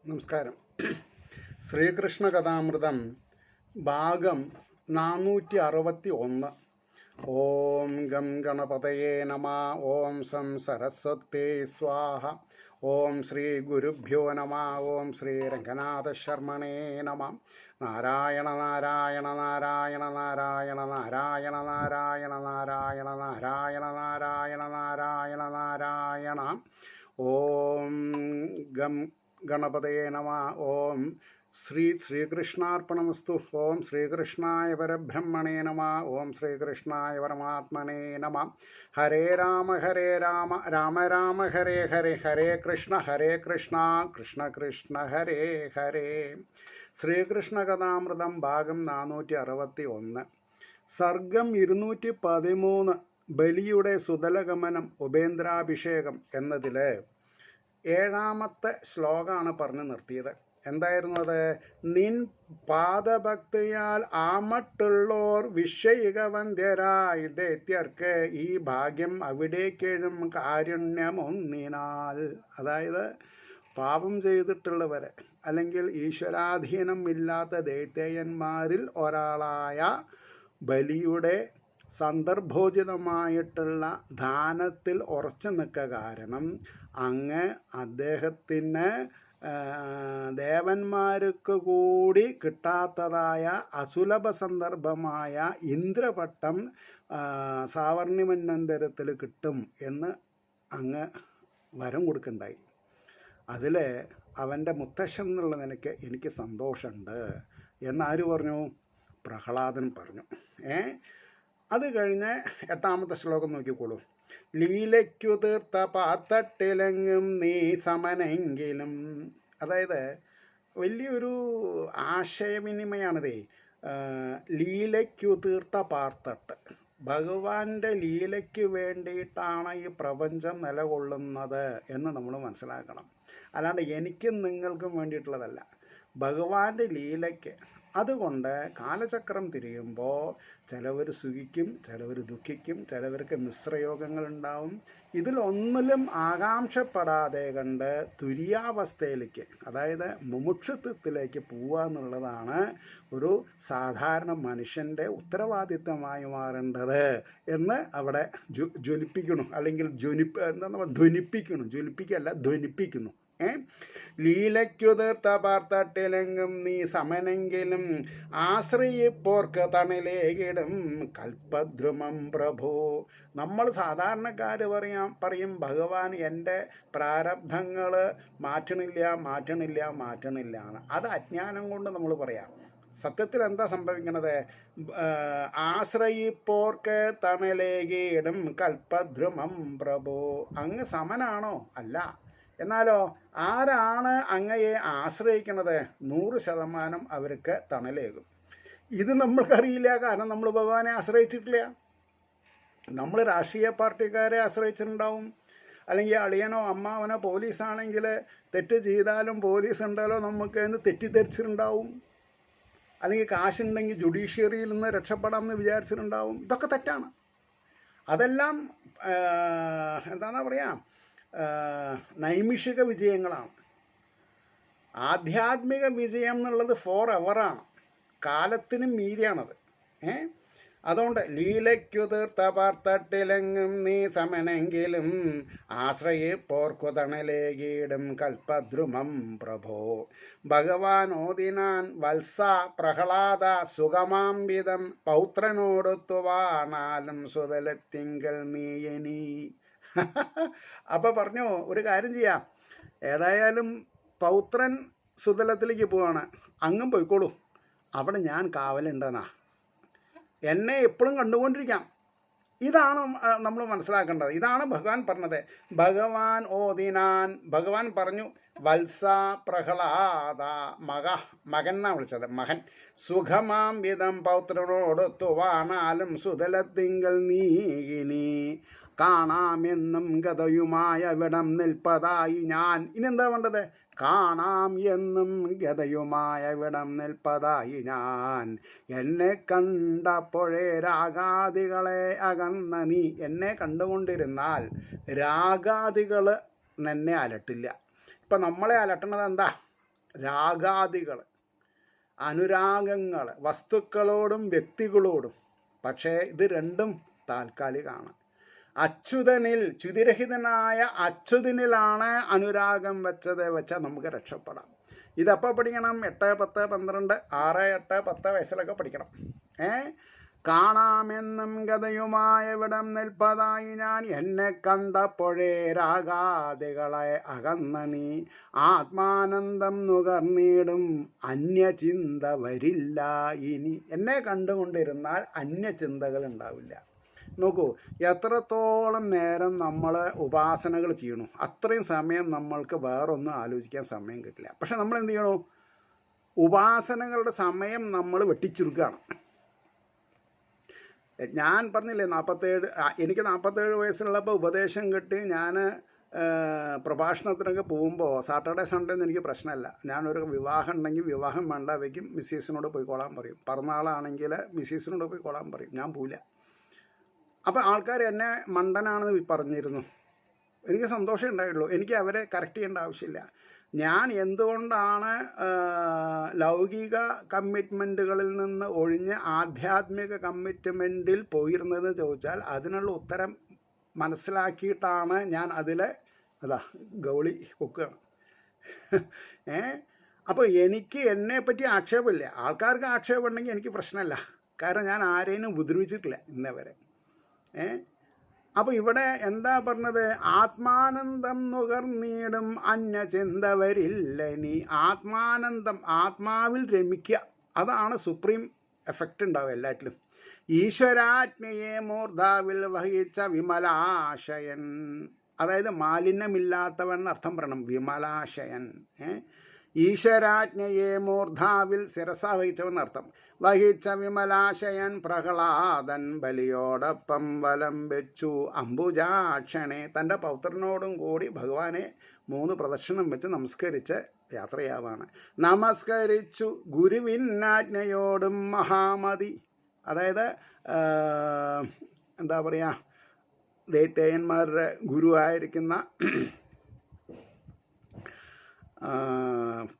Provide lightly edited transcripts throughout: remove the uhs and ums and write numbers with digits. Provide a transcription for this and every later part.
നമസ്കാരം. ശ്രീകൃഷ്ണ കഥാമൃതം ഭാഗം 461. ഓം ഗം ഗണപതയേ നമ. ഓം സം സരസ്വതേ സ്വാഹ. ഓം ശ്രീ ഗുരുഭ്യോ നമ. ഓം ശ്രീ രംഗനാഥ ശർമ്മണേ നമ. നാരായണ നാരായണ നാരായണ നാരായണ നാരായണ നാരായണ നാരായണ നാരായണ നാരായണ നാരായണ നാരായണ. ഓം ഗം ഗണപതയേ നമ. ഓം ശ്രീകൃഷ്ണാർപ്പണമസ്തു. ഓം ശ്രീകൃഷ്ണായ പരബ്രഹ്മണേ നമ. ഓം ശ്രീകൃഷ്ണായ പരമാത്മനേ നമ. ഹരേ രാമ രാമ രാമ ഹരേ ഹരേ, ഹരേ കൃഷ്ണ കൃഷ്ണ കൃഷ്ണ ഹരേ ഹരേ. ശ്രീകൃഷ്ണ കഥാമൃതം ഭാഗം 461. സർഗം 213. ബലിയുടെ സുതലഗമനം ഉപേന്ദ്രാഭിഷേകം എന്നതിൽ 7ാമത്തെ ശ്ലോകമാണ് പറഞ്ഞു നിർത്തിയത്. എന്തായിരുന്നു അത്? നിൻ പാദഭക്തിയാൽ ആമട്ടുള്ളോർ വിഷയികവന്ധ്യരായി ദൈത്യർക്ക് ഈ ഭാഗ്യം അവിടേക്കെഴും കാരുണ്യമൊന്നിനാൽ. അതായത് പാപം ചെയ്തിട്ടുള്ളവരെ അല്ലെങ്കിൽ ഈശ്വരാധീനം ഇല്ലാത്ത ദൈത്യന്മാരിൽ ഒരാളായ ബലിയുടെ സന്ദർഭോചിതമായിട്ടുള്ള ദാനത്തിൽ ഉറച്ചു നിൽക്കുക കാരണം അങ്ങ് അദ്ദേഹത്തിന് ദേവന്മാർക്ക് കൂടി കിട്ടാത്തതായ അസുലഭ സന്ദർഭമായ ഇന്ദ്രപട്ടം സാവർണിമന്വന്തരത്തിൽ കിട്ടും എന്ന് അങ്ങ് വരം കൊടുക്കണ്ടായി. അതിൽ അവൻ്റെ മുത്തശ്ശൻ എന്നുള്ള നിലയ്ക്ക് എനിക്ക് സന്തോഷമുണ്ട് എന്നാര് പറഞ്ഞു? പ്രഹ്ലാദൻ പറഞ്ഞു. അത് കഴിഞ്ഞ് 8ാമത്തെ ശ്ലോകം നോക്കിക്കോളൂ. ലീലയ്ക്കു തീർത്ത പാത്തട്ടിലെങ്ങും നീ സമനെങ്കിലും. അതായത് വലിയൊരു ആശയവിനിമയാണിതേ. ലീലയ്ക്കു തീർത്ത പാർത്തട്ട്, ഭഗവാന്റെ ലീലയ്ക്ക് വേണ്ടിയിട്ടാണ് ഈ പ്രപഞ്ചം നിലകൊള്ളുന്നത് എന്ന് നമ്മൾ മനസ്സിലാക്കണം. അല്ലാണ്ട് എനിക്കും നിങ്ങൾക്കും വേണ്ടിയിട്ടുള്ളതല്ല, ഭഗവാന്റെ ലീലയ്ക്ക്. അതുകൊണ്ട് കാലചക്രം തിരിയുമ്പോൾ ചിലവർ സുഖിക്കും, ചിലവർ ദുഃഖിക്കും, ചിലവർക്ക് മിശ്രയോഗങ്ങളുണ്ടാവും. ഇതിലൊന്നിലും ആകാംക്ഷപ്പെടാതെ കണ്ട് തുര്യാവസ്ഥയിലേക്ക്, അതായത് മുമുക്ഷത്വത്തിലേക്ക് പോവുക എന്നുള്ളതാണ് ഒരു സാധാരണ മനുഷ്യൻ്റെ ഉത്തരവാദിത്തമായി മാറേണ്ടത് എന്ന് അവിടെ ജ്വലിപ്പിക്കണം. അല്ലെങ്കിൽ ധ്വനിപ്പിക്കണം. ജ്വലിപ്പിക്കല്ല, ധ്വനിപ്പിക്കുന്നു. ലീലയ്ക്കു തീർത്ത പാർത്തട്ടിലെങ്കും നീ സമനെങ്കിലും ആശ്രയിപ്പോർക്ക് തണലേകിടും കൽപ്പദ്രുമം പ്രഭു. നമ്മൾ സാധാരണക്കാർ പറയും ഭഗവാൻ എൻ്റെ പ്രാരബ്ധങ്ങൾ മാറ്റണില്ല എന്ന്. അത് അജ്ഞാനം കൊണ്ട് നമ്മൾ പറയാം. സത്യത്തിൽ എന്താ സംഭവിക്കുന്നത്? ആശ്രയിപ്പോർക്ക് തണലേകിടും കൽപ്പദ്രുമം പ്രഭു. അങ്ങ് സമനാണോ? അല്ല. എന്നാലോ ആരാണ് അങ്ങയെ ആശ്രയിക്കുന്നത്? 100% അവർക്ക് തണലേകും. ഇത് നമ്മൾക്കറിയില്ല, കാരണം നമ്മൾ ഭഗവാനെ ആശ്രയിച്ചിട്ടില്ല. നമ്മൾ രാഷ്ട്രീയ പാർട്ടിക്കാരെ ആശ്രയിച്ചിട്ടുണ്ടാവും, അല്ലെങ്കിൽ അളിയനോ അമ്മാവനോ പോലീസാണെങ്കിൽ തെറ്റ് ചെയ്താലും പോലീസ് ഉണ്ടല്ലോ നമുക്ക് എന്ന് തെറ്റിദ്ധരിച്ചിട്ടുണ്ടാവും, അല്ലെങ്കിൽ കാശുണ്ടെങ്കിൽ ജുഡീഷ്യറിയിൽ നിന്ന് രക്ഷപ്പെടാമെന്ന് വിചാരിച്ചിട്ടുണ്ടാവും. ഇതൊക്കെ തെറ്റാണ്. അതെല്ലാം എന്താണെന്നാ പറയുക, നൈമിഷിക വിജയങ്ങളാണ്. ആധ്യാത്മിക വിജയം എന്നുള്ളത് ഫോർ എവറാണ്, കാലത്തിനും മീതിയാണത്. അതുകൊണ്ട് ലീലയ്ക്കു തീർത്ത പാർത്തട്ടിലെങ്ങും നീ സമനെങ്കിലും ആശ്രയിപ്പോർക്കു തണലേകിടും കൽപ്പദ്രുമം പ്രഭോ. ഭഗവാനോദിനാൻ വത്സ പ്രഹ്ലാദ സുഖമാംവിധം പൗത്രനോടൊത്തുവാണാലും സുതലത്തിങ്കൽ നീയനീ. അപ്പോൾ പറഞ്ഞു, ഒരു കാര്യം ചെയ്യാം, ഏതായാലും പൗത്രൻ സുതലത്തിലേക്ക് പോവാണ്, അങ്ങും പോയിക്കോളൂ, അവിടെ ഞാൻ കാവലുണ്ടെന്നാ. എന്നെ എപ്പോഴും കണ്ടുകൊണ്ടിരിക്കാം. ഇതാണ് നമ്മൾ മനസ്സിലാക്കേണ്ടത്. ഇതാണ് ഭഗവാൻ പറഞ്ഞത്. ഭഗവാൻ ഓദിനാൻ, ഭഗവാൻ പറഞ്ഞു വത്സ പ്രഹ്ലാദ, മകൻ എന്നാണ് വിളിച്ചത്, മകൻ. സുഖമാം വിധം പൗത്രനോടൊത്തുവാണാലും സുതലത്തിങ്കൽ നീ കാണാമെന്നും ഗതയുമായ വിടം നിൽപ്പതായി ഞാൻ. ഇനി എന്താ വേണ്ടത്? കാണാം എന്നും ഗതയുമായ വിടം നിൽപ്പതായി ഞാൻ. എന്നെ കണ്ടപ്പോഴേ രാഗാദികളെ അകന്ന നീ. എന്നെ കണ്ടുകൊണ്ടിരുന്നാൽ രാഗാദികൾ എന്നെ അലട്ടില്ല. ഇപ്പം നമ്മളെ അലട്ടണത് എന്താ? രാഗാദികൾ, അനുരാഗങ്ങൾ, വസ്തുക്കളോടും വ്യക്തികളോടും. പക്ഷേ ഇത് രണ്ടും താൽക്കാലികമാണ്. അച്യുതനിൽ, ച്യുതിരഹിതനായ അച്യുതനിലാണ് അനുരാഗം വെച്ചാൽ നമുക്ക് രക്ഷപ്പെടാം. ഇതെപ്പോൾ പഠിക്കണം? 8, 10, 12, 6, 8, 10 വയസ്സിലൊക്കെ പഠിക്കണം. കാണാമെന്നും ഗതയുമായവിടം നിൽപ്പതായി ഞാൻ, എന്നെ കണ്ടപ്പോഴേ രാഗാദികളെ അകന്ന നീ, ആത്മാനന്ദം നുകർന്നിടും അന്യചിന്ത വരില്ല ഇനി. എന്നെ കണ്ടുകൊണ്ടിരുന്നാൽ അന്യചിന്തകൾ ഉണ്ടാവില്ല. നോക്കൂ, എത്രത്തോളം നേരം നമ്മൾ ഉപാസനകൾ ചെയ്യണു, അത്രയും സമയം നമ്മൾക്ക് വേറൊന്നും ആലോചിക്കാൻ സമയം കിട്ടില്ല. പക്ഷെ നമ്മൾ എന്ത് ചെയ്യണു? ഉപാസനകളുടെ സമയം നമ്മൾ വെട്ടിച്ചുരുക്കുകയാണ്. ഞാൻ പറഞ്ഞില്ലേ 47, എനിക്ക് 47 വയസ്സുള്ളപ്പോൾ ഉപദേശം കിട്ടി. ഞാൻ പ്രഭാഷണത്തിനൊക്കെ പോകുമ്പോൾ സാറ്റർഡേ സൺഡേ ഒന്നും എനിക്ക് പ്രശ്നമല്ല. ഞാനൊരു വിവാഹം ഉണ്ടെങ്കിൽ വിവാഹം വേണ്ട വയ്ക്കും, മിസ്സീസിനോട് പോയിക്കോളാൻ പറയും. പിറന്നാളാണെങ്കിൽ മിസ്സീസിനോട് പോയിക്കോളാൻ പറയും, ഞാൻ പോവില്ല. അപ്പോൾ ആൾക്കാർ എന്നെ മണ്ടനാണെന്ന് പറഞ്ഞിരുന്നു. എനിക്ക് സന്തോഷം ഉണ്ടായുള്ളൂ. എനിക്ക് അവരെ കറക്റ്റ് ചെയ്യേണ്ട ആവശ്യമില്ല. ഞാൻ എന്തുകൊണ്ടാണ് ലൗകിക കമ്മിറ്റ്മെൻറ്റുകളിൽ നിന്ന് ഒഴിഞ്ഞ് ആധ്യാത്മിക കമ്മിറ്റ്മെൻറ്റിൽ പോയിരുന്നതെന്ന് ചോദിച്ചാൽ അതിനുള്ള ഉത്തരം മനസ്സിലാക്കിയിട്ടാണ് ഞാൻ അതിൽ ഗൗളി പൊക്കുകയാണ്. അപ്പോൾ എനിക്ക് എന്നെപ്പറ്റി ആക്ഷേപമില്ല. ആൾക്കാർക്ക് ആക്ഷേപം ഉണ്ടെങ്കിൽ എനിക്ക് പ്രശ്നമല്ല. കാരണം ഞാൻ ആരെയും ഉപദ്രവിച്ചിട്ടില്ല ഇന്നേ വരെ. അപ്പോൾ ഇവിടെ എന്താ പറഞ്ഞത്? ആത്മാനന്ദം നുകർന്നിടും അന്യചിന്ത വരില്ല നീ. ആത്മാനന്ദം, ആത്മാവിൽ രമിക്കുക, അതാണ് സുപ്രീം എഫക്റ്റ് ഉണ്ടാവുക എല്ലാറ്റിലും. ഈശ്വരാജ്ഞയെ മൂർധാവിൽ വഹിച്ച വിമലാശയൻ, അതായത് മാലിന്യമില്ലാത്തവൻ അർത്ഥം പറയണം, വിമലാശയൻ. ഈശ്വരാജ്ഞയെ മൂർധാവിൽ ശിരസ വഹിച്ചവെന്നർത്ഥം. വഹിച്ച വിമലാശയൻ പ്രഹ്ലാദൻ ബലിയോടൊപ്പം വലം വെച്ചു അംബുജാക്ഷനെ. തൻ്റെ പൗത്രനോടും കൂടി ഭഗവാനെ 3 പ്രദക്ഷിണം വെച്ച് നമസ്കരിച്ച് യാത്രയാവാണ്. നമസ്കരിച്ചു ഗുരുവിനാജ്ഞയോടും മഹാമതി, അതായത് എന്താ പറയുക, ദൈത്യന്മാരുടെ ഗുരുവായിരിക്കുന്ന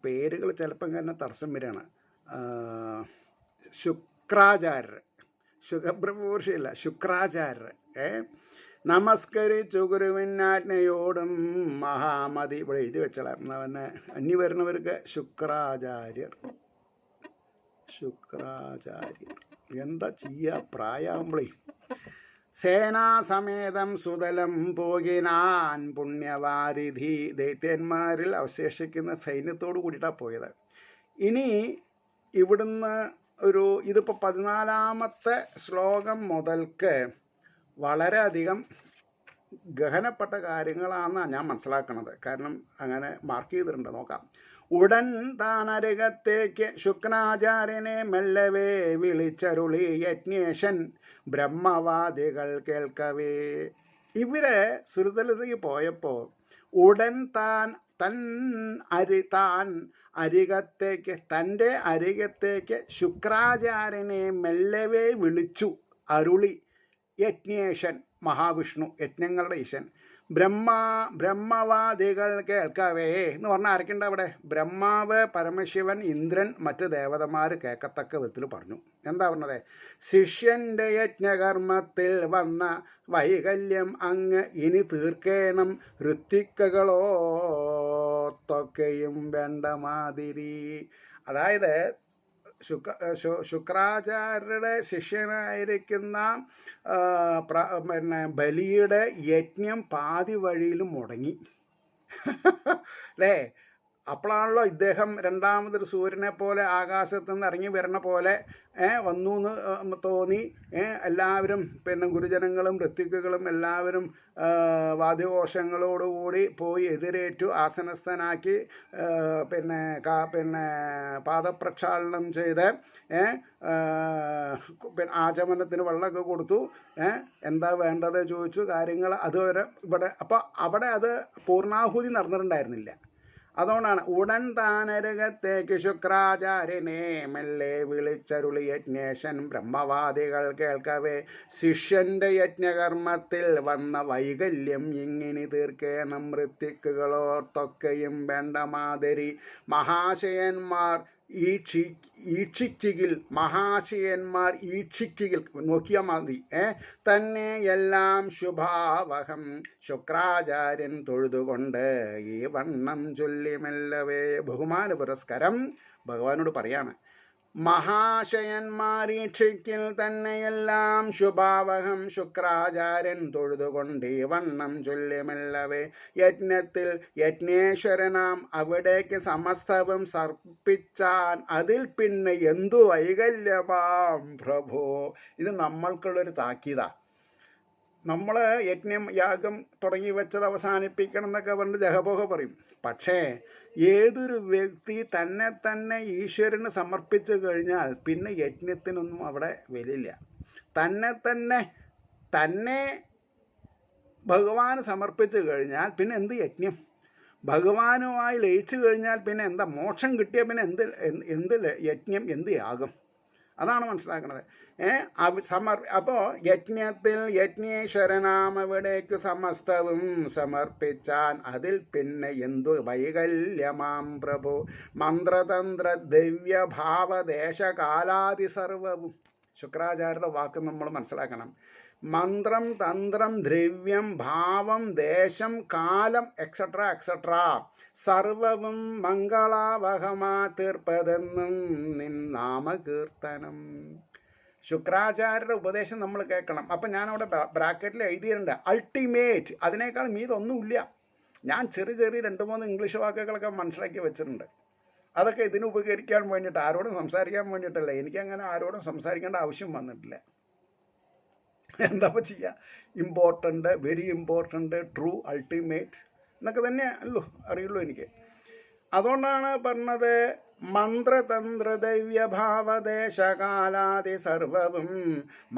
പേരുകൾ ചിലപ്പം തന്നെ തടസ്സം വരികയാണ്. ശുക്രാചാര്യർ, ശുഖബ്രഹ്മർഷിയല്ല, ശുക്രാചാര്യർ. നമസ്കരിച്ചു ഗുരുവിനാജ്ഞയോടും മഹാമതി. ഇവിടെ എഴുതി വെച്ചാൽ അവനെ അന്യ വരുന്നവർക്ക് ശുക്രാചാര്യർ. എന്താ ചെയ്യുക, പ്രായമാകുമ്പോഴേ. സേനാസമേതം സുതലം പോകിനാൻ പുണ്യവാരിധി. ദൈത്യന്മാരിൽ അവശേഷിക്കുന്ന സൈന്യത്തോടു കൂടിയിട്ടാണ് പോയത്. ഇനി ഇവിടുന്ന് ഇതിപ്പോൾ 14ാമത്തെ ശ്ലോകം മുതൽക്ക് വളരെയധികം ഗഹനപ്പെട്ട കാര്യങ്ങളാണെന്നാണ് ഞാൻ മനസ്സിലാക്കുന്നത്. കാരണം അങ്ങനെ മാർക്ക് ചെയ്തിട്ടുണ്ട്. നോക്കാം. ഉടൻ താനരികത്തേക്ക് ശുക്രാചാര്യനെ മെല്ലവേ വിളിച്ചരുളി യജ്ഞേശൻ ബ്രഹ്മവാദികൾ കേൾക്കവേ. ഇവരെ സുരതലത്തേക്ക് പോയപ്പോൾ ഉടൻ തൻ്റെ അരികത്തേക്ക് ശുക്രാചാര്യനെ മെല്ലവേ വിളിച്ചു അരുളി. യജ്ഞേശൻ, മഹാവിഷ്ണു, യജ്ഞങ്ങളുടെ ഈശൻ. ബ്രഹ്മവാദികൾ കേൾക്കവേ എന്ന് പറഞ്ഞാൽ ആരൊക്കെയുണ്ട് അവിടെ? ബ്രഹ്മാവ്, പരമശിവൻ, ഇന്ദ്രൻ, മറ്റ് ദേവതമാർ കേൾക്കത്തക്ക വിധത്തിൽ പറഞ്ഞു. എന്താ പറഞ്ഞത്? ശിഷ്യൻ്റെ യജ്ഞകർമ്മത്തിൽ വന്ന വൈകല്യം അങ്ങ് ഇനി തീർക്കേണം, ഋത്വിക്കകളോത്തൊക്കെയും വേണ്ട മാതിരി. അതായത് ശുക്രാചാര്യരുടെ ശിഷ്യനായിരിക്കുന്ന ബലിയുടെ യജ്ഞം പാതി വഴിയിലും മുടങ്ങി അല്ലേ? അപ്പോഴാണല്ലോ ഇദ്ദേഹം രണ്ടാമതൊരു സൂര്യനെ പോലെ ആകാശത്ത് നിന്ന് ഇറങ്ങി വരണ പോലെ വന്നു എന്ന് തോന്നി. എല്ലാവരും ഗുരുജനങ്ങളും ഋത്വിക്കുകളും എല്ലാവരും വാദ്യഘോഷങ്ങളോടുകൂടി പോയി എതിരേറ്റു, ആസനസ്ഥനാക്കി, പാദപ്രക്ഷാളനം ചെയ്ത് ആചമനത്തിന് വെള്ളമൊക്കെ കൊടുത്തു. എന്താ വേണ്ടത് ചോദിച്ചു. കാര്യങ്ങൾ അതുവരെ ഇവിടെ. അപ്പോൾ അവിടെ അത് പൂർണ്ണാഹുതി നടന്നിട്ടുണ്ടായിരുന്നില്ല. അതുകൊണ്ടാണ് ഉടൻ താനരകത്തേക്ക് ശുക്രാചാര്യനെ മെല്ലെ വിളിച്ചരുളി യജ്ഞേശൻ ബ്രഹ്മവാദികൾ കേൾക്കവേ ശിഷ്യന്റെ യജ്ഞകർമ്മത്തിൽ വന്ന വൈകല്യം ഇങ്ങിനി തീർക്കേണം ഋത്തിക്കുകളോർത്തൊക്കെയും വേണ്ട മാതിരി മഹാശയന്മാർ ഈക്ഷിക്കുകിൽ നോക്കിയാൽ മതി തന്നെ എല്ലാം ശുഭാവഹം ശുക്രാചാര്യൻ തൊഴുതുകൊണ്ട് ഈ വണ്ണം ചൊല്ലി മെല്ലവേ ബഹുമാന പുരസ്കാരം ഭഗവാനോട് പറയാണ്. മഹാശയന്മാരീക്ഷിക്കിൽ തന്നെയെല്ലാം ശുഭാവഹം ശുക്രാചാര്യൻ തൊഴുതുകൊണ്ട് ഈ വണ്ണം ചൊല്ലിമെല്ലവേ യജ്ഞത്തിൽ യജ്ഞേശ്വരനാം അവിടേക്ക് സമസ്തവും സർപ്പിച്ചാൻ അതിൽ പിന്നെ എന്തു വൈകല്യമാം പ്രഭോ. ഇത് നമ്മൾക്കുള്ളൊരു താക്കീതാ. നമ്മൾ യജ്ഞം യാഗം തുടങ്ങി വെച്ചത് അവസാനിപ്പിക്കണം എന്നൊക്കെ പറഞ്ഞ് ജഹബോഹ പറയും. പക്ഷേ ഏതൊരു വ്യക്തി തന്നെ ഈശ്വരന് സമർപ്പിച്ചു കഴിഞ്ഞാൽ പിന്നെ യജ്ഞത്തിനൊന്നും അവിടെ വിലയില്ല. തന്നെ ഭഗവാന് സമർപ്പിച്ചു കഴിഞ്ഞാൽ പിന്നെ എന്ത് യജ്ഞം? ഭഗവാനുമായി ലയിച്ചു കഴിഞ്ഞാൽ പിന്നെ എന്താ? മോക്ഷം കിട്ടിയ പിന്നെ എന്ത് യജ്ഞം, എന്ത് യാഗം? അതാണ് മനസ്സിലാക്കുന്നത്. അപ്പോൾ യജ്ഞത്തിൽ യജ്ഞേശ്വരനാമവിടേക്ക് സമസ്തവും സമർപ്പിച്ചാൻ അതിൽ പിന്നെ എന്തു വൈകല്യമാം പ്രഭു. മന്ത്രതന്ത്ര ദിവ്യഭാവദേശകാലാദി സർവവും. ശുക്രാചാര്യരുടെ വാക്ക് നമ്മൾ മനസ്സിലാക്കണം. മന്ത്രം, തന്ത്രം, ദ്രവ്യം, ഭാവം, ദേശം, കാലം എക്സെട്ര സർവവും മംഗളാവഹമാ തീർപ്പതെന്നും നിൻ നാമകീർത്തനം. ശുക്രാചാര്യരുടെ ഉപദേശം നമ്മൾ കേൾക്കണം. അപ്പം ഞാനവിടെ ബ്രാക്കറ്റിൽ എഴുതിയിട്ടുണ്ട് അൾട്ടിമേറ്റ്. അതിനേക്കാൾ മീതൊന്നുമില്ല. ഞാൻ ചെറിയ 2-3 ഇംഗ്ലീഷ് വാക്കുകളൊക്കെ മനസ്സിലാക്കി വെച്ചിട്ടുണ്ട്. അതൊക്കെ ഇതിന് ഉപകരിക്കാൻ വേണ്ടിയിട്ട്, ആരോടും സംസാരിക്കാൻ വേണ്ടിയിട്ടല്ല. എനിക്കങ്ങനെ ആരോടും സംസാരിക്കേണ്ട ആവശ്യം വന്നിട്ടില്ല. എന്താ ചെയ്യുക? Important, very important, true, ultimate എന്നൊക്കെ തന്നെ അറിയുള്ളൂ എനിക്ക്. അതുകൊണ്ടാണ് പറഞ്ഞത് മന്ത്രതന്ത്ര ദൈവ്യഭാവദേശകാലാദി സർവവും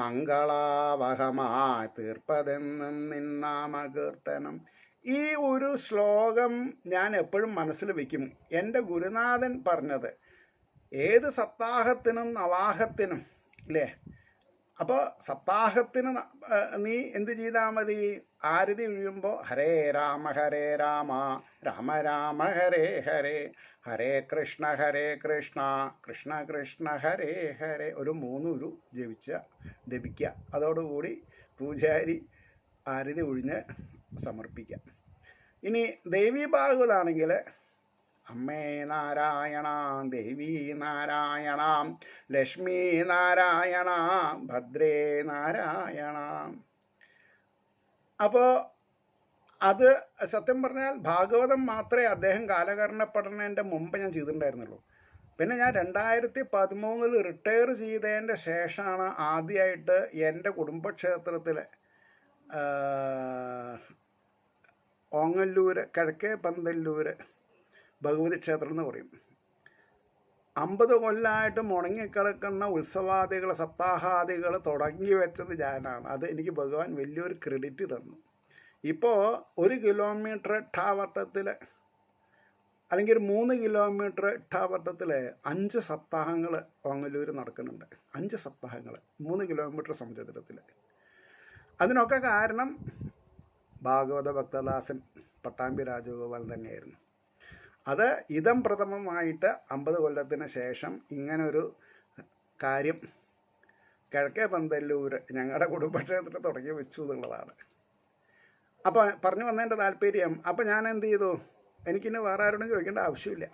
മംഗളാവഹമായി തീർപ്പതെന്നും നിന്നാമകീർത്തനം. ഈ ഒരു ശ്ലോകം ഞാൻ എപ്പോഴും മനസ്സിൽ വയ്ക്കും. എൻ്റെ ഗുരുനാഥൻ പറഞ്ഞത് ഏത് സപ്താഹത്തിനും നവാഹത്തിനും അല്ലേ? അപ്പോൾ സപ്താഹത്തിന് നീ എന്ത് ചെയ്താൽ മതി? ആരതി ഒഴിയുമ്പോൾ ഹരേ രാമ രാമ രാമ ഹരേ ഹരേ, ഹരേ കൃഷ്ണ കൃഷ്ണ കൃഷ്ണ ഹരേ ഹരേ ഒരു 3 ഉരു ജപിക്കുക. അതോടുകൂടി പൂജാരി ആരതി ഒഴിഞ്ഞ് സമർപ്പിക്കുക. ഇനി ദേവീ ഭാഗവതാണെങ്കിൽ അമ്മേ നാരായണ, ദേവി നാരായണ, ലക്ഷ്മി നാരായണ, ഭദ്രേ നാരായണ. അപ്പോൾ അത് സത്യം പറഞ്ഞാൽ ഭാഗവതം മാത്രമേ അദ്ദേഹം കാലകരണപ്പെടുന്നതിൻ്റെ മുമ്പ് ഞാൻ ചെയ്തിട്ടുണ്ടായിരുന്നുള്ളൂ. പിന്നെ ഞാൻ 2013 റിട്ടയർ ചെയ്തതിൻ്റെ ശേഷമാണ് ആദ്യമായിട്ട് എൻ്റെ കുടുംബക്ഷേത്രത്തിൽ ഓങ്ങല്ലൂർ കിഴക്കേ പന്തല്ലൂർ ഭഗവതി ക്ഷേത്രം എന്ന് പറയും. 50 കൊല്ലമായിട്ട് മുടങ്ങിക്കിടക്കുന്ന ഉത്സവാദികൾ, സപ്താഹാദികൾ തുടങ്ങി വെച്ചത് ഞാനാണ്. അത് എനിക്ക് ഭഗവാൻ വലിയൊരു ക്രെഡിറ്റ് തന്നു. ഇപ്പോൾ 1 കിലോമീറ്റർ ഇട്ടാവട്ടത്തിൽ അല്ലെങ്കിൽ 3 കിലോമീറ്റർ ഇട്ടാവട്ടത്തിൽ 5 സപ്താഹങ്ങൾ ഓങ്ങല്ലൂർ നടക്കുന്നുണ്ട്. 5 സപ്താഹങ്ങൾ 3 കിലോമീറ്റർ സമചതുരത്തിൽ. അതിനൊക്കെ കാരണം ഭാഗവത ഭക്തദാസൻ പട്ടാമ്പി രാജഗോപാൽ തന്നെയായിരുന്നു. അത് ഇതം പ്രഥമമായിട്ട് 50 കൊല്ലത്തിന് ശേഷം ഇങ്ങനൊരു കാര്യം കിഴക്കേ പന്തല്ലൂർ ഞങ്ങളുടെ കുടുംബക്ഷേത്രത്തിൽ തുടങ്ങി വെച്ചു എന്നുള്ളതാണ്. അപ്പോൾ പറഞ്ഞു വന്നതിൻ്റെ താല്പര്യം, അപ്പോൾ ഞാൻ എന്ത് ചെയ്തു? എനിക്കിനി വേറെ ആരോടും ചോദിക്കേണ്ട ആവശ്യമില്ല.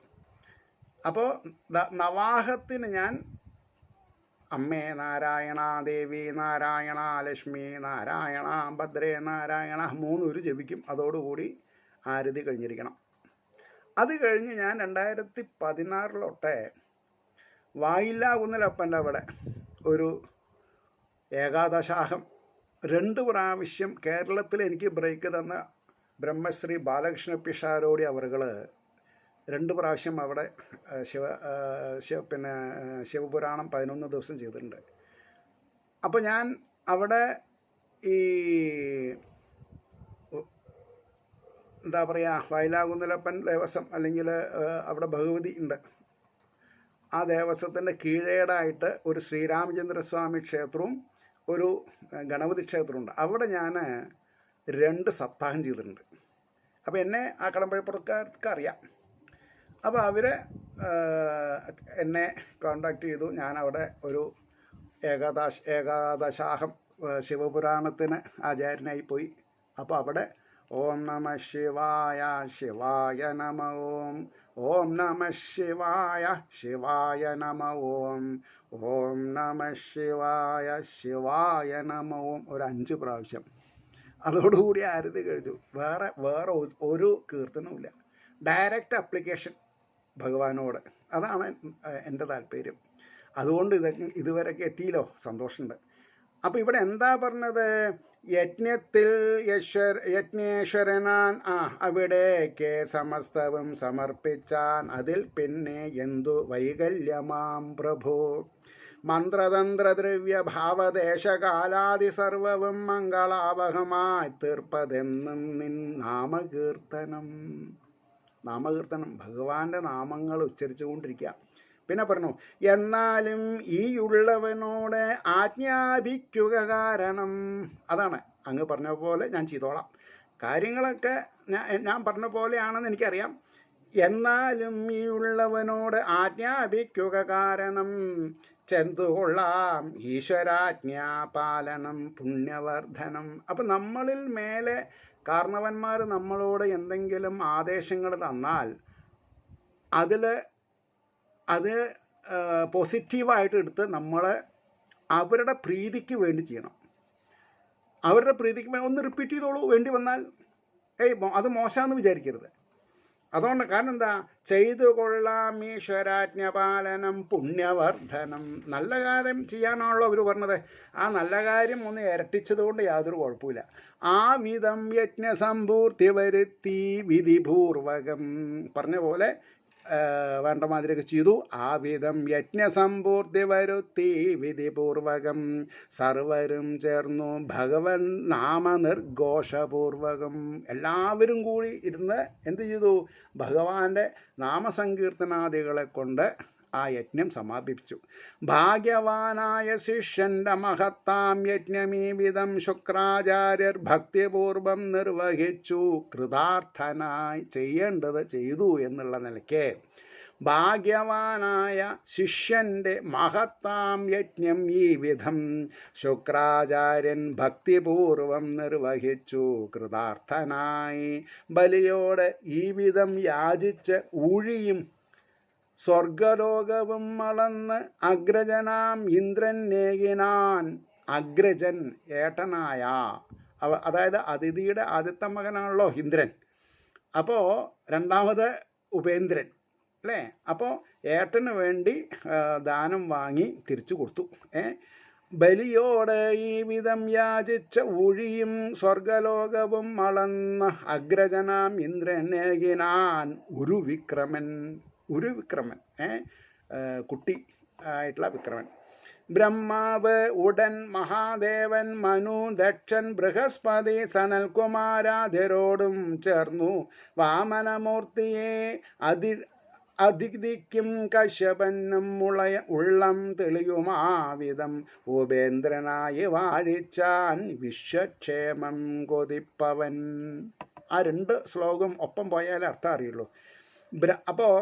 അപ്പോൾ നവാഹത്തിന് ഞാൻ അമ്മേ നാരായണ, ദേവി നാരായണ, ലക്ഷ്മി നാരായണ, ഭദ്രേ നാരായണ 3 ഉരു ജപിക്കും. അതോടുകൂടി ആരതി കഴിഞ്ഞിരിക്കണം. അത് കഴിഞ്ഞ് ഞാൻ 2016 വായില്ലാകുന്നലപ്പൻ്റെ അവിടെ ഒരു ഏകാദശാഹം 2 പ്രാവശ്യം കേരളത്തിൽ എനിക്ക് ബ്രേക്ക് തന്ന ബ്രഹ്മശ്രീ ബാലകൃഷ്ണ പിഷാരോടി അവറുകൾ 2 പ്രാവശ്യം അവിടെ ശിവപുരാണം 11 ദിവസം ചെയ്തിട്ടുണ്ട്. അപ്പോൾ ഞാൻ അവിടെ ഈ എന്താ പറയുക, വയലാകുന്നലപ്പൻ ദേവസ്വം അല്ലെങ്കിൽ അവിടെ ഭഗവതി ഉണ്ട്. ആ ദേവസ്വത്തിൻ്റെ കീഴേടായിട്ട് ഒരു ശ്രീരാമചന്ദ്രസ്വാമി ക്ഷേത്രവും ഒരു ഗണപതി ക്ഷേത്രമുണ്ട്. അവിടെ ഞാൻ 2 സപ്താഹം ചെയ്തിട്ടുണ്ട്. അപ്പോൾ എന്നെ ആ കടമ്പഴിപ്പുറക്കാർക്ക് അറിയാം. അപ്പോൾ അവർ എന്നെ കോണ്ടാക്ട് ചെയ്തു. ഞാനവിടെ ഒരു ഏകാദശാഹം ശിവപുരാണത്തിന് ആചാര്യനായി പോയി. അപ്പോൾ അവിടെ ഓം നമ ശിവായ ശിവായ നമ ഓം, ഓം നമ ശിവായ ശിവായ നമ ഓം, ഓം നമ ശിവായ ശിവായ നമ ഓം ഒരു 5 പ്രാവശ്യം. അതോടുകൂടി ആരതി കഴിഞ്ഞു. വേറെ ഒരു കീർത്തനവുമില്ല. ഡയറക്റ്റ് അപ്ലിക്കേഷൻ ഭഗവാനോട്. അതാണ് എൻ്റെ താല്പര്യം. അതുകൊണ്ട് ഇതുവരെയൊക്കെ എത്തിയല്ലോ, സന്തോഷമുണ്ട്. അപ്പോൾ ഇവിടെ എന്താ പറഞ്ഞത്? യജ്ഞത്തിൽ യജ്ഞേശ്വരനാൻ അവിടേക്ക് സമസ്തവും സമർപ്പിച്ചാൻ, അതിൽ പിന്നെ എന്തു വൈകല്യമാം പ്രഭു. മന്ത്രതന്ത്രദ്രവ്യ ഭാവദേശകാലാദി സർവവും മംഗളാവഹമായി തീർപ്പതെന്നും നിൻ നാമകീർത്തനം. ഭഗവാന്റെ നാമങ്ങൾ ഉച്ചരിച്ചു കൊണ്ടിരിക്കുക. പിന്നെ പറഞ്ഞു, എന്നാലും ഈയുള്ളവനോട് ആജ്ഞാപിക്കുക കാരണം. അതാണ് അങ്ങ് പറഞ്ഞ പോലെ ഞാൻ ചെയ്തോളാം. കാര്യങ്ങളൊക്കെ ഞാൻ പറഞ്ഞ പോലെയാണെന്ന് എനിക്കറിയാം. എന്നാലും ഈയുള്ളവനോട് ആജ്ഞാപിക്കുക കാരണം, ചെന്തുകൊള്ളാം ഈശ്വരാജ്ഞാപാലനം പുണ്യവർദ്ധനം. അപ്പം നമ്മളിൽ മേലെ കാരണവന്മാർ നമ്മളോട് എന്തെങ്കിലും ആദേശങ്ങൾ തന്നാൽ അത് പോസിറ്റീവായിട്ട് എടുത്ത് നമ്മൾ അവരുടെ പ്രീതിക്ക് വേണ്ടി ചെയ്യണം. അവരുടെ പ്രീതിക്ക് ഒന്ന് റിപ്പീറ്റ് ചെയ്തോളൂ വേണ്ടി വന്നാൽ. അത് മോശമെന്ന് വിചാരിക്കരുത്. അതുകൊണ്ട് കാരണം എന്താ? ചെയ്തു കൊള്ളാം ഈശ്വരാജ്ഞപാലനം പുണ്യവർദ്ധനം. നല്ല കാര്യം ചെയ്യാനാണല്ലോ അവർ പറഞ്ഞത്. ആ നല്ല കാര്യം ഒന്ന് ഇരട്ടിച്ചത് കൊണ്ട് യാതൊരു കുഴപ്പമില്ല. ആ വിധം യജ്ഞസമ്പൂർത്തി വരുത്തി വിധിപൂർവകം. പറഞ്ഞ പോലെ വേണ്ട മാതിരിയൊക്കെ ചെയ്തു. ആ വിധം യജ്ഞസമ്പൂർത്തി വരുത്തി വിധിപൂർവകം സർവരും ചേർന്നു ഭഗവൻ നാമനിർഘോഷപൂർവകം. എല്ലാവരും കൂടി ഇരുന്ന് എന്ത് ചെയ്തു? ഭഗവാന്റെ നാമസങ്കീർത്തനാദികളെ കൊണ്ട് ആ യജ്ഞം സമാപിച്ചു. ഭാഗ്യവാനായ ശിഷ്യന്റെ മഹത്താം യജ്ഞമീ വിധം ശുക്രാചാര്യർ ഭക്തിപൂർവം നിർവഹിച്ചു. കൃതാർത്ഥനായി ചെയ്യേണ്ടത് ചെയ്തു എന്നുള്ള നിലയ്ക്ക് ഭാഗ്യവാനായ ശിഷ്യന്റെ മഹത്താം യജ്ഞം ഈ വിധം ശുക്രാചാര്യൻ ഭക്തിപൂർവം നിർവഹിച്ചു. കൃതാർത്ഥനായി ബലിയോടെ ഈ വിധം യാചിച്ച് ഊഴിയും സ്വർഗലോകവും മളന്ന് അഗ്രജനാം ഇന്ദ്രൻ നേകിനാൻ. അഗ്രജൻ ഏട്ടനായ, അതായത് അതിഥിയുടെ ആദ്യത്തെ മകനാണല്ലോ ഇന്ദ്രൻ. അപ്പോൾ രണ്ടാമത് ഉപേന്ദ്രൻ അല്ലേ? അപ്പോൾ ഏട്ടന് വേണ്ടി ദാനം വാങ്ങി തിരിച്ചു കൊടുത്തു. ബലിയോടെ ഈ വിധം യാചിച്ച ഊഴിയും സ്വർഗലോകവും മളന്ന അഗ്രജനാം ഇന്ദ്രനേകിനാൻ. ഒരു വിക്രമൻ കുട്ടി ആയിട്ടുള്ള വിക്രമൻ. ബ്രഹ്മാവ് ഉടൻ മഹാദേവൻ മനു ദക്ഷൻ ബൃഹസ്പതി സനൽകുമാരാധരോടും ചേർന്നു വാമനമൂർത്തിയെ അതിഥിക്കും കശ്യപനും ഉള്ളം തെളിയുമാവിധം ഉപേന്ദ്രനായി വാഴിച്ചാൻ വിശ്വക്ഷേമം കൊതിപ്പവൻ. ആ 2 ശ്ലോകം ഒപ്പം പോയാലേ അർത്ഥം അറിയുള്ളൂ. അപ്പോൾ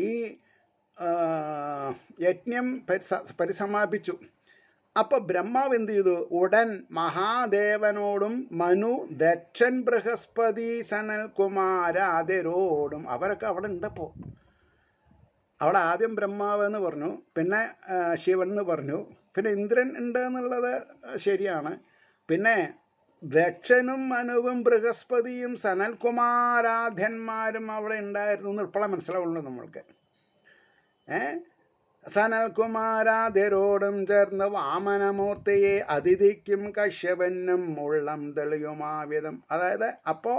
ഈ യജ്ഞം പരിസമാപിച്ചു. അപ്പോൾ ബ്രഹ്മാവ് എന്ത് ചെയ്തു? ഉടൻ മഹാദേവനോടും മനു ദക്ഷൻ ബൃഹസ്പതി സനൽകുമാരാധരോടും, അവരൊക്കെ അവിടെ ഉണ്ടപ്പോൾ. അവിടെ ആദ്യം ബ്രഹ്മാവ് എന്ന് പറഞ്ഞു, പിന്നെ ശിവൻ എന്ന് പറഞ്ഞു, പിന്നെ ഇന്ദ്രൻ ഉണ്ട് എന്നുള്ളത് ശരിയാണ്. പിന്നെ ദക്ഷനും മനുവും ബൃഹസ്പതിയും സനൽകുമാരാധ്യന്മാരും അവിടെ ഉണ്ടായിരുന്നു എന്ന് ഇപ്പോഴാണ് മനസ്സിലാവുള്ളൂ നമ്മൾക്ക്. സനൽകുമാരാധ്യരോടും ചേർന്ന് വാമനമൂർത്തിയെ അതിഥിക്കും കശ്യപനും ഉള്ളം തെളിയുമാവിധം. അതായത് അപ്പോൾ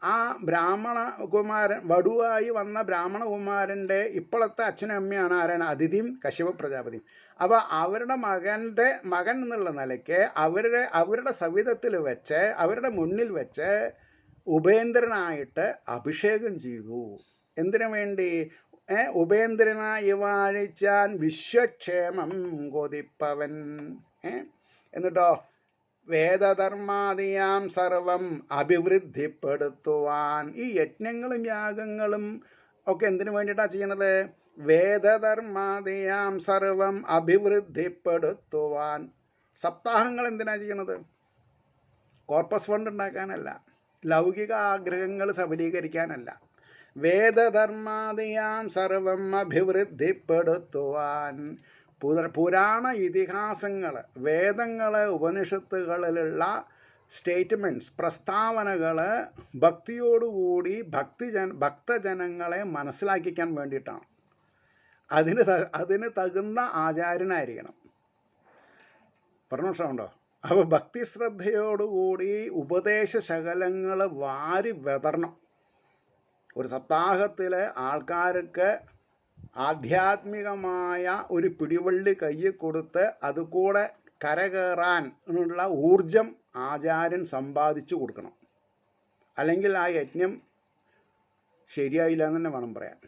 ആ ബ്രാഹ്മണ കുമാരൻ വടുവായി വന്ന ബ്രാഹ്മണകുമാരൻ്റെ ഇപ്പോഴത്തെ അച്ഛനും അമ്മയാണ് ആരാണ്? അതിഥിയും കശ്യപ പ്രജാപതിയും. അപ്പോൾ അവരുടെ മകൻ എന്നുള്ള നിലയ്ക്ക് അവരുടെ സവിധത്തിൽ വെച്ച് അവരുടെ മുന്നിൽ വെച്ച് ഉപേന്ദ്രനായിട്ട് അഭിഷേകം ചെയ്തു. എന്തിനു വേണ്ടി? ഉപേന്ദ്രനായി വാഴിച്ചാൻ വിശ്വക്ഷേമം കൊതിപ്പവൻ. എന്നിട്ടോ വേദധർമാദിയാം സർവം അഭിവൃദ്ധിപ്പെടുത്തുവാൻ. ഈ യജ്ഞങ്ങളും യാഗങ്ങളും ഒക്കെ എന്തിനു വേണ്ടിയിട്ടാണ് ചെയ്യണത്? വേദധർമാദിയാം സർവം അഭിവൃദ്ധിപ്പെടുത്തുവാൻ. സപ്താഹങ്ങൾ എന്തിനാണ് ചെയ്യണത്? കോർപ്പസ് ഫണ്ട് ഉണ്ടാക്കാനല്ല, ലൗകിക ആഗ്രഹങ്ങൾ സബലീകരിക്കാനല്ല. വേദധർമാദിയാം സർവം അഭിവൃദ്ധിപ്പെടുത്തുവാൻ. പുരാണ ഇതിഹാസങ്ങൾ, വേദങ്ങൾ, ഉപനിഷത്തുകളിലുള്ള സ്റ്റേറ്റ്മെൻറ്റ്സ്, പ്രസ്താവനകൾ ഭക്തിയോടുകൂടി ഭക്തജനങ്ങളെ മനസ്സിലാക്കിക്കാൻ വേണ്ടിയിട്ടാണ്. അതിന് തകുന്ന ആചാര്യനായിരിക്കണം. പറഞ്ഞ പ്രശ്നമുണ്ടോ? അപ്പോൾ ഭക്തിശ്രദ്ധയോടുകൂടി ഉപദേശ ശകലങ്ങൾ വാരി വിതരണം. ഒരു സപ്താഹത്തിൽ ആൾക്കാർക്ക് ആധ്യാത്മികമായ ഒരു പിടിവള്ളി കയ്യിൽ കൊടുത്ത് അതുകൂടെ കരകയറാൻ ഉള്ള ഊർജം ആചാര്യൻ സമ്പാദിച്ചു കൊടുക്കണം. അല്ലെങ്കിൽ ആ യജ്ഞം ശരിയായില്ല എന്ന് തന്നെ വേണം പറയാൻ.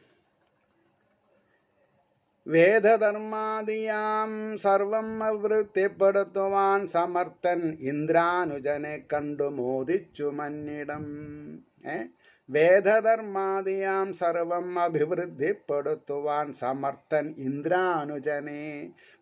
വേദധർമാദിയാം സർവം വൃത്തിപ്പെടുത്തുവാൻ സമർത്ഥൻ ഇന്ദ്രാനുജനെ കണ്ടു മോദിച്ചു മന്നിടം. വേദധർമാദിയാം സർവം അഭിവൃദ്ധിപ്പെടുത്തുവാൻ സമർത്ഥൻ ഇന്ദ്രാനുജനെ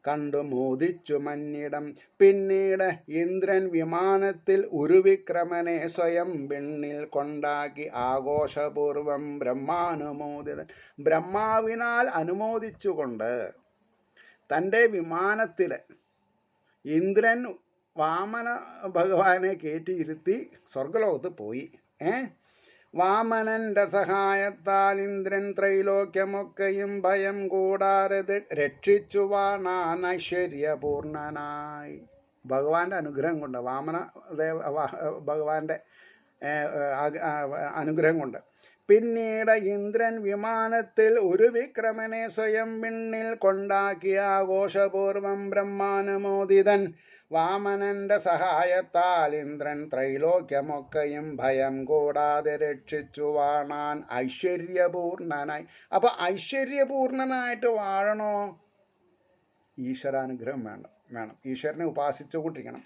കണ്ടു മോദിച്ചു മന്നിടം. പിന്നീട് ഇന്ദ്രൻ വിമാനത്തിൽ ഉരുവിക്രമനെ സ്വയം വിണ്ണിൽ കൊണ്ടാക്കി ആഘോഷപൂർവം ബ്രഹ്മാനുമോദിതൻ. ബ്രഹ്മാവിനാൽ അനുമോദിച്ചുകൊണ്ട് തൻ്റെ വിമാനത്തിൽ ഇന്ദ്രൻ വാമന ഭഗവാനെ കയറ്റിയിരുത്തി സ്വർഗലോകത്ത് പോയി. വാമനന്റെ സഹായത്താൽ ഇന്ദ്രൻ ത്രൈലോക്യമൊക്കെയും ഭയം കൂടാതെ രക്ഷിച്ചു വാണാൻ ഐശ്വര്യപൂർണനായി. ഭഗവാന്റെ അനുഗ്രഹം കൊണ്ട്, ഭഗവാന്റെ അനുഗ്രഹം കൊണ്ട്. പിന്നീട് ഇന്ദ്രൻ വിമാനത്തിൽ ഒരു വിക്രമനെ സ്വയം വിണ്ണിൽ കൊണ്ടാക്കിയ ആഘോഷപൂർവം ബ്രഹ്മാനുമോദിതൻ. വാമനന്റെ സഹായത്താൽ ഇന്ദ്രൻ ത്രൈലോക്യമൊക്കെയും ഭയം കൂടാതെ രക്ഷിച്ചു വാണാൻ ഐശ്വര്യപൂർണനായി. അപ്പോൾ ഐശ്വര്യപൂർണനായിട്ട് വാഴണോ? ഈശ്വരാനുഗ്രഹം വേണം. ഈശ്വരനെ ഉപാസിച്ചുകൊണ്ടിരിക്കണം.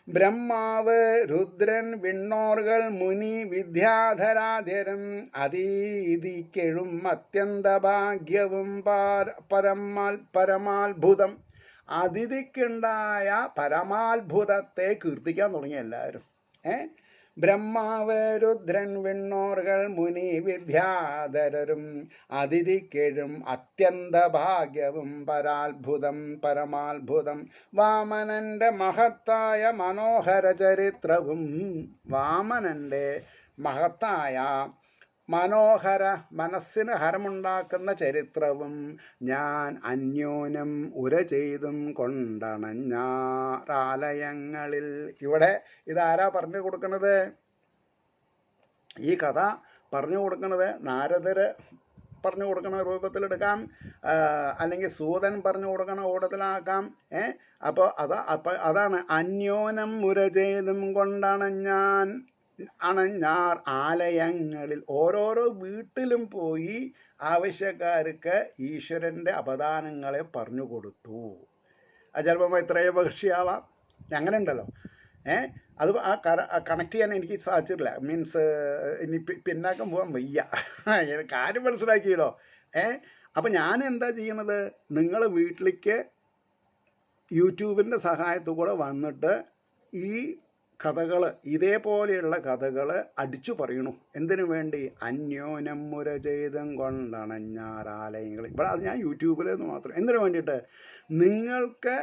ബ്രഹ്മാവ്, രുദ്രൻ, വിണ്ണോർകൾ, മുനി, വിദ്യാധരാധ്യരും അതീതിക്കെഴും അത്യന്ത ഭാഗ്യവും പരമാത്ഭുതം. അതിഥിക്കുണ്ടായ പരമാത്ഭുതത്തെ കീർത്തിക്കാൻ തുടങ്ങി എല്ലാവരും. ബ്രഹ്മാവ്, രുദ്രൻ, വിണ്ണോർകൾ, മുനി, വിദ്യാധരരും അതിഥിക്കെഴും അത്യന്ത ഭാഗ്യവും പരമാത്ഭുതം. വാമനന്റെ മഹത്തായ മനോഹര ചരിത്രവും, വാമനന്റെ മഹത്തായ മനോഹര മനസ്സിന് ഹരമുണ്ടാക്കുന്ന ചരിത്രവും ഞാൻ അന്യോന്യം ഉര ചെയ്തും കൊണ്ടണഞ്ഞാറാലയങ്ങളിൽ. ഇവിടെ ഇതാരാ പറഞ്ഞു കൊടുക്കുന്നത്? ഈ കഥ പറഞ്ഞു കൊടുക്കുന്നത് നാരദർ പറഞ്ഞു കൊടുക്കുന്ന രൂപത്തിലെടുക്കാം, അല്ലെങ്കിൽ സൂതൻ പറഞ്ഞു കൊടുക്കുന്ന കൂട്ടത്തിലാക്കാം. അപ്പോൾ അതാണ് അന്യോന്യം ഉര ചെയ്തും അണഞ്ഞാർ ആലയങ്ങളിൽ. ഓരോരോ വീട്ടിലും പോയി ആവശ്യക്കാർക്ക് ഈശ്വരൻ്റെ അപദാനങ്ങളെ പറഞ്ഞു കൊടുത്തു. അത് ചിലപ്പോൾ ഇത്രയോ പക്ഷിയാവാം, അങ്ങനെ ഉണ്ടല്ലോ. അത് കണക്ട് ചെയ്യാൻ എനിക്ക് സാധിച്ചിട്ടില്ല. മീൻസ് ഇനി പിന്നാക്കം പോകാൻ വയ്യ. കാര്യം മനസ്സിലാക്കിയല്ലോ. അപ്പം ഞാൻ എന്താ ചെയ്യണത്? നിങ്ങൾ വീട്ടിലേക്ക് യൂട്യൂബിൻ്റെ സഹായത്തോടെ വന്നിട്ട് ഈ കഥകൾ, ഇതേപോലെയുള്ള കഥകൾ അടിച്ചു പറയണു. എന്തിനു വേണ്ടി? അന്യോന്യം മുര ചെയ്തും കൊണ്ടണഞ്ഞാറാലയങ്ങൾ. ഇവിടെ അത് ഞാൻ യൂട്യൂബിലെന്ന് മാത്രം. എന്തിനു വേണ്ടിയിട്ട്? നിങ്ങൾക്ക്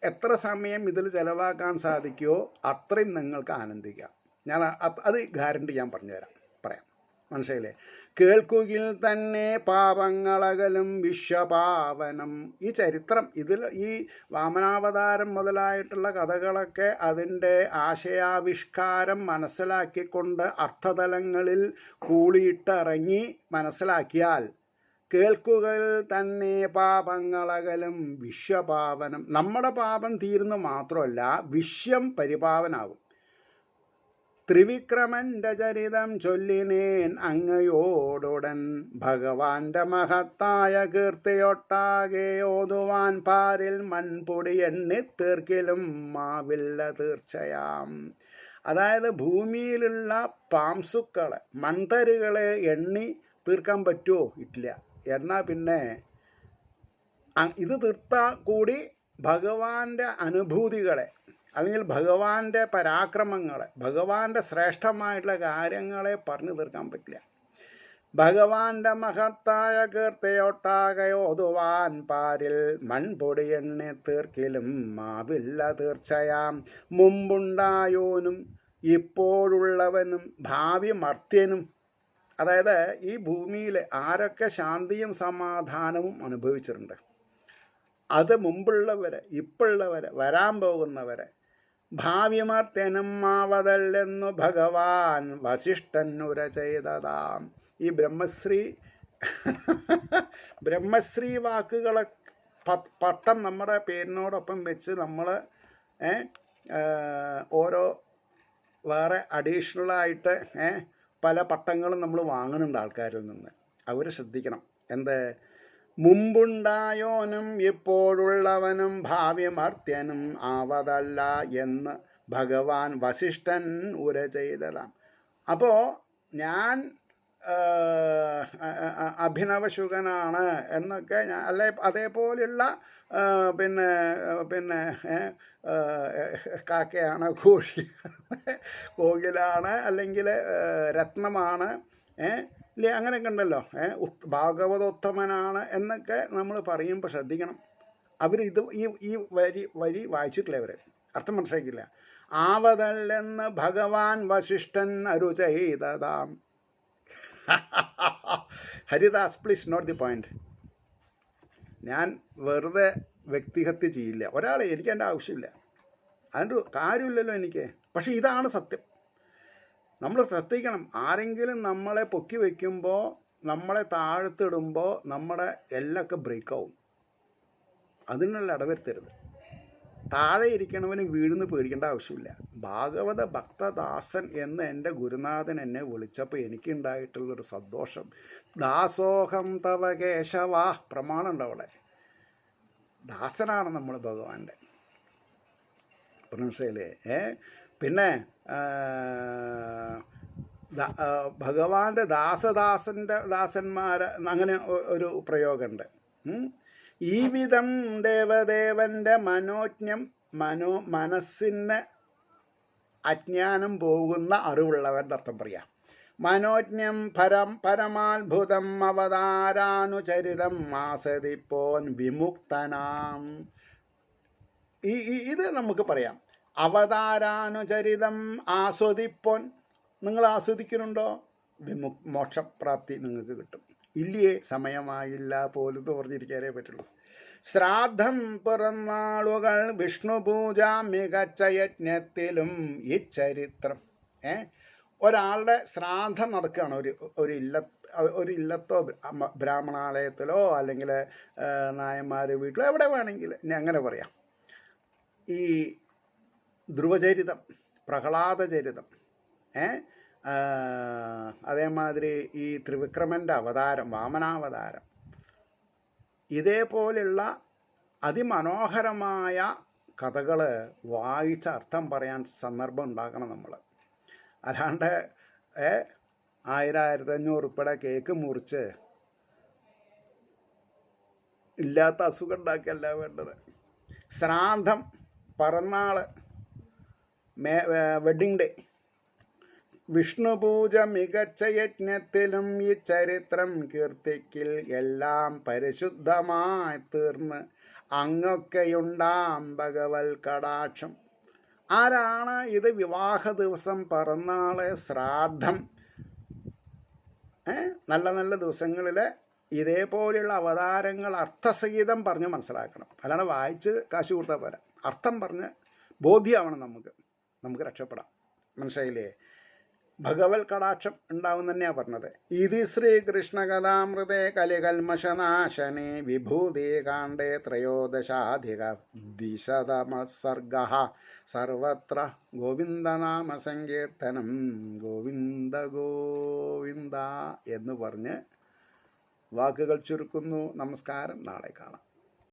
എത്ര സമയം ഇതിൽ ചിലവാക്കാൻ സാധിക്കുമോ അത്രയും നിങ്ങൾക്ക് ആനന്ദിക്കാം. ഞാൻ അത് ഗ്യാരണ്ടി ഞാൻ പറയാം. മനസ്സിലായില്ലേ? കേൾക്കുകിൽ തന്നെ പാപങ്ങളകലും വിശ്വപാവനം. ഈ ചരിത്രം, ഈ വാമനാവതാരം മുതലായിട്ടുള്ള കഥകളൊക്കെ അതിൻ്റെ ആശയാവിഷ്കാരം മനസ്സിലാക്കിക്കൊണ്ട് അർത്ഥതലങ്ങളിൽ കൂളിയിട്ടിറങ്ങി മനസ്സിലാക്കിയാൽ കേൾക്കുകിൽ തന്നെ പാപങ്ങളകലും വിശ്വപാവനം. നമ്മുടെ പാപം തീരുന്നു മാത്രമല്ല, വിശ്വം പരിപാവനാകും. ത്രിവിക്രമന്റെ ചരിതം ചൊല്ലിനേൻ അങ്ങയോടുടൻ ഭഗവാന്റെ മഹത്തായ കീർത്തിയൊട്ടാകെ ഓതുവാൻ പാരിൽ മൺപൊടി എണ്ണിത്തീർക്കിലും മാവില്ല തീർച്ചയാം. അതായത് ഭൂമിയിലുള്ള പാംസുക്കളെ മൺതരികളെ എണ്ണി തീർക്കാൻ പറ്റുമോ? ഇല്ല. എന്നാൽ പിന്നെ ഇത് തീർത്താൽ കൂടി ഭഗവാന്റെ അനുഭൂതികളെ അല്ലെങ്കിൽ ഭഗവാന്റെ പരാക്രമങ്ങളെ ഭഗവാന്റെ ശ്രേഷ്ഠമായിട്ടുള്ള കാര്യങ്ങളെ പറഞ്ഞു തീർക്കാൻ പറ്റില്ല. ഭഗവാന്റെ മഹത്തായ കീർത്തിയൊട്ടാകെ ഓതുവാൻ പാരിൽ മൺപൊടി എണ്ണി തീർക്കിലും മാവില്ല തീർച്ചയാം. മുമ്പുണ്ടായോനും ഇപ്പോഴുള്ളവനും ഭാവി മർത്യനും, അതായത് ഈ ഭൂമിയിൽ ആരൊക്കെ ശാന്തിയും സമാധാനവും അനുഭവിച്ചിട്ടുണ്ട്, അത് മുമ്പുള്ളവരെ, ഇപ്പോഴുള്ളവരെ, വരാൻ പോകുന്നവരെ, ഭാവിമർത്യനും മാവതല്ലെന്നു ഭഗവാൻ വസിഷ്ഠനുര ചെയ്തതാം. ഈ ബ്രഹ്മശ്രീ വാക്കുകളെ പട്ടം നമ്മുടെ പേരിനോടൊപ്പം വെച്ച് നമ്മൾ ഓരോ വേറെ അഡീഷണലായിട്ട് പല പട്ടങ്ങളും നമ്മൾ വാങ്ങുന്നുണ്ട് ആൾക്കാരിൽ നിന്ന്. അവർ ശ്രദ്ധിക്കണം. എന്ത്? മുമ്പുണ്ടായോനും ഇപ്പോഴുള്ളവനും ഭാവ്യമർത്യനും ആവതല്ല എന്ന് ഭഗവാൻ വസിഷ്ഠൻ ഉര ചെയ്തതാം. അപ്പോൾ ഞാൻ അഭിനവശുകനാണ് എന്നൊക്കെ അല്ലെ അതേപോലെയുള്ള പിന്നെ കാക്കയാണ്, കോകിലാണ്, അല്ലെങ്കിൽ രത്നമാണ്, ഇല്ലേ, അങ്ങനെയൊക്കെ ഉണ്ടല്ലോ. ഭാഗവതോത്തമനാണ് എന്നൊക്കെ നമ്മൾ പറയുമ്പോൾ ശ്രദ്ധിക്കണം. അവർ ഈ വരി വായിച്ചിട്ടില്ല, അവർ അർത്ഥം മനസ്സിലാക്കില്ല. ആവതല്ലെന്ന് ഭഗവാൻ വസിഷ്ഠൻ അരു ചെയ്തതാം. Haridas, please note the point. ഞാൻ വെറുതെ വ്യക്തിഹത്യ ചെയ്യില്ല ഒരാളെ, എനിക്ക് എൻ്റെ ആവശ്യമില്ല, അതിൻ്റെ കാര്യമില്ലല്ലോ എനിക്ക്. പക്ഷെ ഇതാണ് സത്യം. നമ്മൾ ശ്രദ്ധിക്കണം. ആരെങ്കിലും നമ്മളെ പൊക്കി വയ്ക്കുമ്പോൾ, നമ്മളെ താഴ്ത്തിടുമ്പോൾ നമ്മുടെ എല്ലൊക്കെ ബ്രേക്കാവും. അതിനുള്ള ഇടവരുത്തരുത്. താഴെ ഇരിക്കണവന് വീഴുന്ന് പേടിക്കേണ്ട ആവശ്യമില്ല. ഭാഗവത ഭക്തദാസൻ എന്ന് എൻ്റെ ഗുരുനാഥൻ എന്നെ വിളിച്ചപ്പോൾ എനിക്കുണ്ടായിട്ടുള്ളൊരു സന്തോഷം. ദാസോഹം തവ കേശവ, പ്രമാണമുണ്ട് അവിടെ. ദാസനാണ് നമ്മൾ ഭഗവാന്റെ. മനസ്സിലായില്ലേ? പിന്നെ ഭഗവാന്റെ ദാസന്മാർ, അങ്ങനെ ഒരു പ്രയോഗമുണ്ട്. ഈ വിധം ദേവദേവൻ്റെ മനസ്സിന് അജ്ഞാനം പോകുന്ന അറിവുള്ളവൻ്റെ അർത്ഥം പറയാം. മനോജ്ഞം പരമാത്ഭുതം അവതാരാനുചരിതം ആസ്വദിപ്പോൻ വിമുക്തനാം. ഇത് നമുക്ക് പറയാം. അവതാരാനുചരിതം ആസ്വദിപ്പോൻ, നിങ്ങൾ ആസ്വദിക്കുന്നുണ്ടോ? മോക്ഷപ്രാപ്തി നിങ്ങൾക്ക് കിട്ടും. ഇല്ലയേ? സമയമായില്ല പോലും പറഞ്ഞിരിക്കാനേ പറ്റുള്ളൂ. ശ്രാദ്ധം, പിറന്നാളുകൾ, വിഷ്ണുപൂജ, മികച്ച യജ്ഞത്തിലും ഈ ചരിത്രം. ഒരാളുടെ ശ്രാദ്ധം നടക്കുകയാണ് ഒരു ഇല്ലത്തോ ബ്രാഹ്മണാലയത്തിലോ അല്ലെങ്കിൽ നായന്മാർ വീട്ടിലോ എവിടെ വേണമെങ്കിൽ അങ്ങനെ പറയാം. ഈ ധ്രുവചരിതം, പ്രഹ്ലാദചരിതം, അതേമാതിരി ഈ ത്രിവിക്രമൻ്റെ അവതാരം, വാമനാവതാരം, ഇതേപോലുള്ള അതിമനോഹരമായ കഥകൾ വായിച്ച അർത്ഥം പറയാൻ സന്ദർഭം ഉണ്ടാക്കണം നമ്മൾ. അല്ലാണ്ട് 1000-1500 ഉറുപ്പിയുടെ കേക്ക് മുറിച്ച് ഇല്ലാത്ത അസുഖം ഉണ്ടാക്കിയല്ല വേണ്ടത്. ശ്രാദ്ധം, പിറന്നാൾ, വെഡിങ് ഡേ, വിഷ്ണുപൂജ, മികച്ച യജ്ഞത്തിലും ഈ ചരിത്രം കീർത്തിക്കിൽ എല്ലാം പരിശുദ്ധമായി തീർന്ന് അങ്ങൊക്കെയുണ്ടാം ഭഗവത് കടാക്ഷം. ആരാണ് ഇത്? വിവാഹ ദിവസം, പിറന്നാള്, ശ്രാദ്ധം, നല്ല നല്ല ദിവസങ്ങളിൽ ഇതേപോലെയുള്ള അവതാരങ്ങൾ അർത്ഥസഹിതം പറഞ്ഞ് മനസ്സിലാക്കണം. അല്ലാണ്ട് വായിച്ച് കാശ് കൊടുത്താൽ പോരാ. അർത്ഥം പറഞ്ഞ് ബോധ്യമാവണം നമുക്ക് രക്ഷപ്പെടാം. മനസ്സിലായില്ലേ? ഭഗവത് കടാക്ഷം ഉണ്ടാവും തന്നെയാണ് പറഞ്ഞത്. ഇത് ശ്രീകൃഷ്ണകഥാമൃതേ കലികൽമഷനാശനെ വിഭൂതേ കാണ്ഡേ ത്രയോദശാധിക ദിശതമസർഗ സർവത്ര ഗോവിന്ദനാമ സങ്കീർത്തനം ഗോവിന്ദ ഗോവിന്ദ എന്ന് പറഞ്ഞ് വാക്കുകൾ ചുരുക്കുന്നു. നമസ്കാരം. നാളെ കാണാം.